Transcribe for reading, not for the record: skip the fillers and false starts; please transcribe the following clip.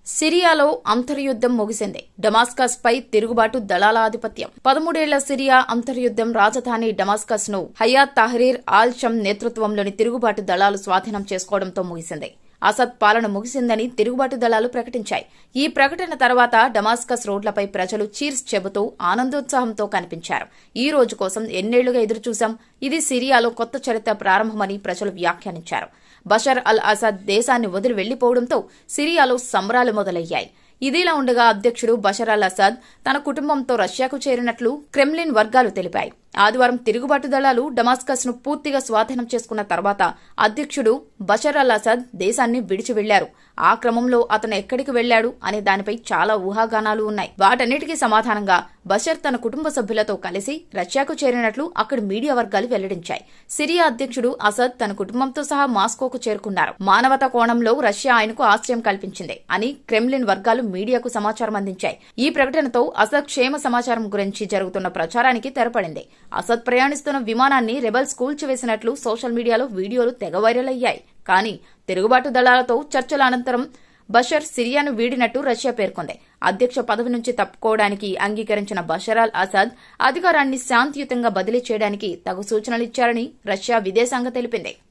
సిరియాలో అంతర్యుద్ధం ముగిసింది. డమాస్కస్ పై తిరుగుబాటు దళాల ఆధిపత్యం. 13 ఏళ్ల సిరియా అంతర్యుద్ధం రాజధాని డమాస్కస్ ను హయాత్ తహ్రీర్ ఆల్ షమ్ నేతృత్వంలోని తిరుగుబాటు దళాలు స్వాధీనం చేసుకోవడంతో ముగిసింది. అసద్ పాలన ముగిసిందని తిరుగుబాటు దళాలు ప్రకటించాయి. ఈ ప్రకటన తర్వాత డమాస్కస్ రోడ్లపై ప్రజలు చీర్స్ చెబుతూ ఆనందోత్సాహంతో కనిపించారు. ఈ రోజు కోసం ఎన్నేళ్లుగా ఎదురుచూశాం, ఇది సిరియాలో కొత్త చరిత్ర ప్రారంభమని ప్రజలు వ్యాఖ్యానించారు. బషర్ అల్ అసద్ దేశాన్ని వదిలి వెళ్లిపోవడంతో సిరియాలో సంబరాలు మొదలయ్యాయి. ఇదిలా ఉండగా అధ్యక్షుడు బషర్ అల్ అసద్ తన కుటుంబంతో రష్యాకు చేరినట్లు క్రెమ్లిన్ వర్గాలు తెలిపాయి. ఆదివారం తిరుగుబాటు దళాలు డమాస్కస్ ను పూర్తిగా స్వాధీనం చేసుకున్న తర్వాత అధ్యక్షుడు బషర్ అల్ అసద్ దేశాన్ని విడిచి వెళ్లారు. ఆ క్రమంలో అతను ఎక్కడికి వెళ్లాడు అనే దానిపై చాలా ఊహాగానాలు ఉన్నాయి. వాటన్నిటికీ సమాధానంగా బషర్ తన కుటుంబ సభ్యులతో కలిసి రష్యాకు చేరినట్లు అక్కడి మీడియా వర్గాలు వెల్లడించాయి. సిరియా అధ్యక్షుడు అసద్ తన కుటుంబంతో సహా మాస్కోకు చేరుకున్నారు. మానవతా కోణంలో రష్యా ఆయనకు ఆశ్రయం కల్పించింది అని క్రెమ్లిన్ వర్గాలు మీడియాకు సమాచారం అందించాయి. ఈ ప్రకటనతో అసద్ క్షేమ సమాచారం గురించి జరుగుతున్న ప్రచారానికి తెరపడింది. అసద్ ప్రయాణిస్తున్న విమానాన్ని రెబల్స్ కూల్చివేసినట్లు సోషల్ మీడియాలో వీడియోలు తెగ వైరల్ అయ్యాయి. కానీ తిరుగుబాటు దళాలతో చర్చల అనంతరం బషర్ సిరియాను వీడినట్టు రష్యా పేర్కొంది. అధ్యక్ష పదవి నుంచి తప్పుకోవడానికి అంగీకరించిన బషర్ అల్ అసద్ అధికారాన్ని శాంతియుతంగా బదిలీ చేయడానికి తగు సూచనలిచ్చారని రష్యా విదేశాంగ తెలిపింది.